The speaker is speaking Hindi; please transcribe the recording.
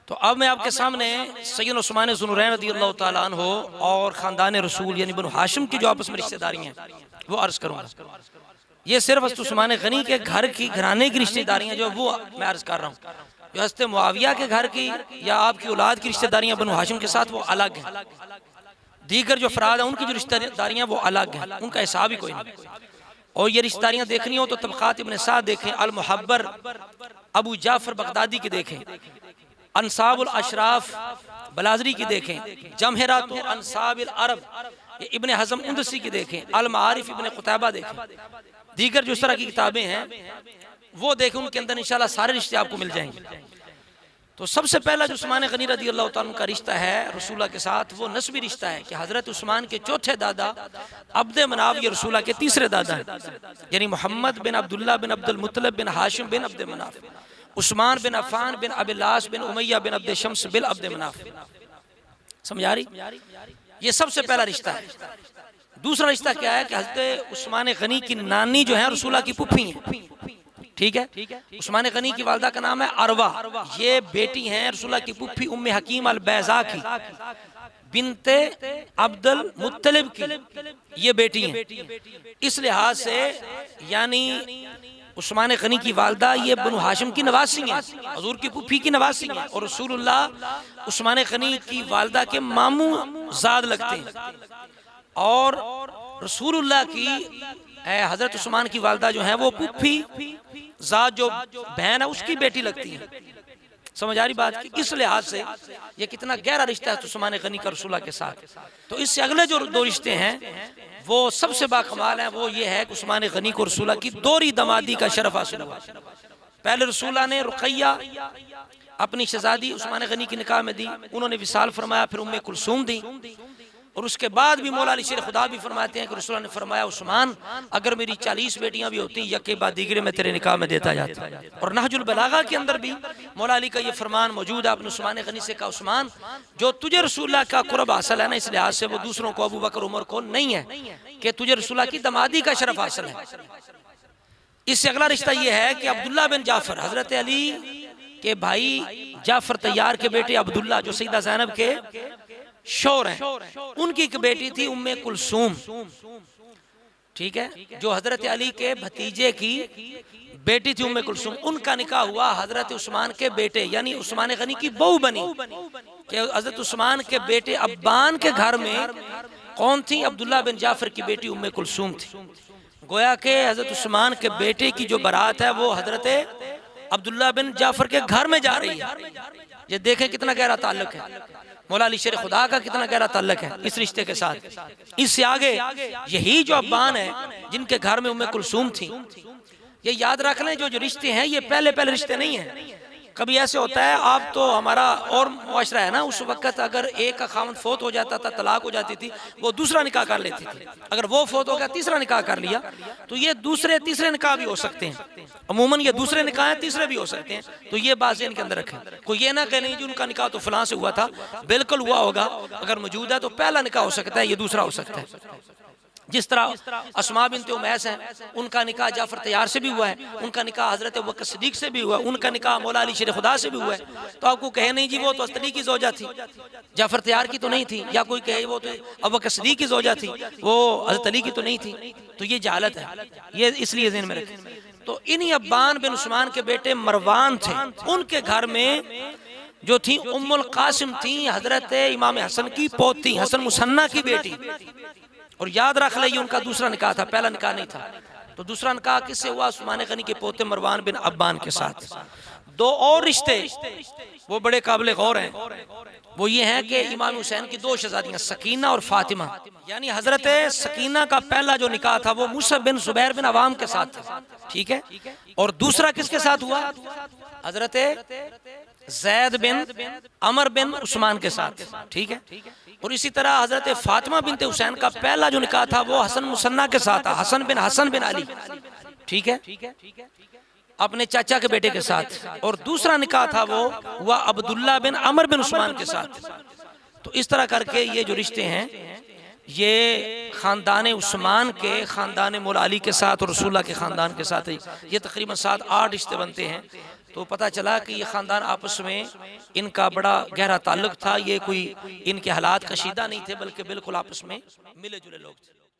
तो अब मैं आपके सामने सैयद उस्मान ज़ुन्नूरैन रज़ियल्लाहु ताला अन्हु और ख़ानदान रसूल यानी बनु हाशिम की जो आपस में रिश्तेदारी हैं वो अर्ज़ करूँगा। ये सिर्फ हज़रत उस्मान गनी के घर की घराने की रिश्तेदारियाँ जो वो मैं अर्ज़ कर रहा हूँ। जो हज़रत मुआविया के घर की या आपकी औलाद की रिश्तेदारियाँ बनु हाशिम के साथ वो अलग हैं। दीगर जो अफराद हैं उनकी जो रिश्तेदारियाँ वो अलग हैं, उनका हिसाब ही कोई नहीं। और ये रिश्तेदारियाँ देखनी हो तो तबक़ात इब्न साद देखें, अल मुहब्बर अबू जाफ़र बगदादी की देखें, अंसाबुल अशराफ बलाजरी की देखें, जमहरातु अंसाबिल अरब इब्न हज़म उंदसी की देखें, अल मारिफ इब्न क़ुतैबा देखें, दीगर जो इस तरह की किताबें हैं वो देखें, उनके अंदर इंशाल्लाह सारे रिश्ते आपको मिल जाएंगे। तो सबसे पहला जो उस्मान गनी रज़ियल्लाहु ताला अन्हु का रिश्ता है रसूलुल्लाह के साथ वो नस्बी रिश्ता है कि हज़रत उस्मान के चौथे दादा अब्द मनाफ ये रसूलुल्लाह के तीसरे दादा हैं, यानी मोहम्मद बिन अब्दुल्लाह बिन अब्दुल मुत्तलिब बिन हाशिम बिन अब्द मनाफ, उस्मान बिन अफ़ान बिन अबिलास बिन उमैया बिन अब्द शम्स बिन अब्द मनाफ। समझ आ रही? ये सबसे पहला रिश्ता है। दूसरा रिश्ता क्या है कि हज़रत उस्मान गनी की नानी जो है रसूलुल्लाह की पुप्पी हैं। ठीक है, उस्मान गनी की वालदा का नाम है अरवा, ये बेटी हैं रसूलुल्लाह की पुप्पी उम्मे हकीम अल बैज़ा की बिनते अब्दुल मुत्तलिब की ये बेटी हैं। इस लिहाज से यानी उस्मान गनी की वालदा ये बनु हाशिम की नवासी हैं, हजूर की पुप्पी की नवासी हैं, और रसूलुल्लाह उस्मान गनी की वालदा के मामू ज़ाद लगते हैं, और रसूलुल्लाह की हजरत उस्मान की वालदा जो है वो पुप्पी ज़ाद जो बहन है उसकी बेटी लगती है। समझ आ रही बात की? इस लिहाज से ये कितना गहरा रिश्ता है उस्मान गनी का रसूलुल्लाह के साथ। तो इससे अगले जो दो रिश्ते हैं वो सबसे बाकमाल है, वो ये है कि उस्मान गनी को रसूलुल्लाह की दोहरी दमादी का शरफ हासिल हुआ। पहले रसूलुल्लाह ने रुक़ैया अपनी शहज़ादी उस्मान गनी की निकाह में दी, उन्होंने विसाल फरमाया, फिर उम्मे कुलसूम दी, और उसके बाद भी मौला अली शेर खुदा भी फरमाते हैं कि रसूलुल्लाह ने फरमाया उस्मान अगर मेरी 40 बेटियां भी होती यक के बाद दीगरे में तेरे निकाह में देता जाता। और नहजुल बलागा के अंदर भी मौला अली का ये फरमान मौजूद है। आपने उस्मान गनी से कहा उस्मान जो तुझे रसूलुल्लाह का कुर्ब हासिल है ना, इस लिहाज से वो दूसरों को अबू बकर उमर को नहीं है कि तुझे रसूलुल्लाह की दमादी का शरफ हासिल है। इससे अगला रिश्ता ये है कि अब्दुल्ला बिन जाफर हजरत अली के भाई जाफर तैयार के बेटे अब्दुल्ला जो सईदा ज़ैनब के शौहर हैं, उनकी एक बेटी थी उम्मे कुलसूम, ठीक है, जो हजरत अली के भतीजे की बेटी थी उम्मे कुलसूम। उनका निकाह हुआ हजरत उस्मान के बेटे यानी उस्मान गनी की बहू बनी कि हजरत उस्मान के बेटे अब्बान के घर में कौन थी? अब्दुल्ला बिन जाफर की बेटी उम्मे कुलसूम थी। गोया के हजरत उस्मान के बेटे की जो बारात है वो हजरत अब्दुल्ला बिन जाफर के घर में जा रही है। ये देखें कितना गहरा ताल्लुक है, मौला अली शेर खुदा का कितना गहरा ताल्लुक है इस रिश्ते के साथ। इससे आगे यही जो अब्बान है जिनके घर में उम्मे कुलसूम थी, ये याद रख लें जो जो रिश्ते हैं ये पहले पहले रिश्ते नहीं है। कभी ऐसे होता है, आप तो हमारा और मुआशरा है ना, उस वक्त अगर एक का खामन फोत हो जाता था, तलाक हो जाती थी, वो दूसरा निकाह कर लेती थी। अगर वो फोत हो गया तीसरा निकाह कर लिया, तो ये दूसरे तीसरे निकाह भी हो सकते हैं। अमूमन ये दूसरे निकाह हैं, तीसरे भी हो सकते हैं। तो ये बात इनके अंदर रखें। कोई ये ना कहे नहीं जी उनका निकाह तो फलां से हुआ था, बिल्कुल हुआ होगा। अगर मौजूद है तो पहला निकाह हो सकता है, ये दूसरा हो सकता है। जिस तरह अस्मा बिनते उमैस हैं, उनका निकाह जाफर तैयार से भी हुआ है, उनका निकाह हजरत अबू बकर सिद्दीक से भी हुआ है, उनका निकाह मौला अली शेर खुदा से भी हुआ है। तो आपको कहे नहीं जी वो तो अली की ज़ौजा थी, जाफर तैयार की तो नहीं थी, या कोई कहे वो तो अबू बकर सिद्दीक की ज़ौजा थी, वो हजरत अली की तो नहीं थी, तो ये जालत है, ये इसलिए ज़हन में रखें। तो इन्हीं अब्बान बिन उस्मान के बेटे मरवान थे, उनके घर में जो थी उम्मुल कासिम थी हजरत इमाम हसन की पोती, हसन मुसन्ना की बेटी। और याद रख ले उनका दूसरा निकाह था, पहला निकाह नहीं था। तो दूसरा निकाह किससे हुआ? उस्मान गनी के पोते मरवान बिन अब्बान के साथ। दो और रिश्ते वो बड़े काबिल गौर हैं, वो ये हैं कि इमाम हुसैन की दो शहजादियां सकीना और फातिमा, यानी हजरत सकीना का पहला जो निकाह था वो मुसअब बिन जुबैर बिन अवाम के साथ था, ठीक है। और दूसरा किसके साथ हुआ? हजरत जैद बिन अमर बिन उस्मान के साथ, ठीक है। और इसी तरह हजरत फातिमा बिनते हुसैन का पहला जो निकाह था वो हसन मुसन्ना के साथ था, हसन बिन अली, ठीक है, अपने चाचा के बेटे के साथ। और दूसरा निकाह था वो हुआ अब्दुल्ला बिन अमर बिन उस्मान के साथ। तो इस तरह करके ये जो रिश्ते हैं ये ख़ानदान उस्मान के ख़ानदान मौला अली के साथ और रसूलुल्लाह के ख़ानदान के साथ ये तकरीबन 7-8 रिश्ते बनते हैं। तो पता चला कि ये ख़ानदान आपस में इनका बड़ा गहरा ताल्लुक था। ये कोई इनके हालात कशीदा नहीं थे, बल्कि बिल्कुल आपस में मिले जुले लोग थे।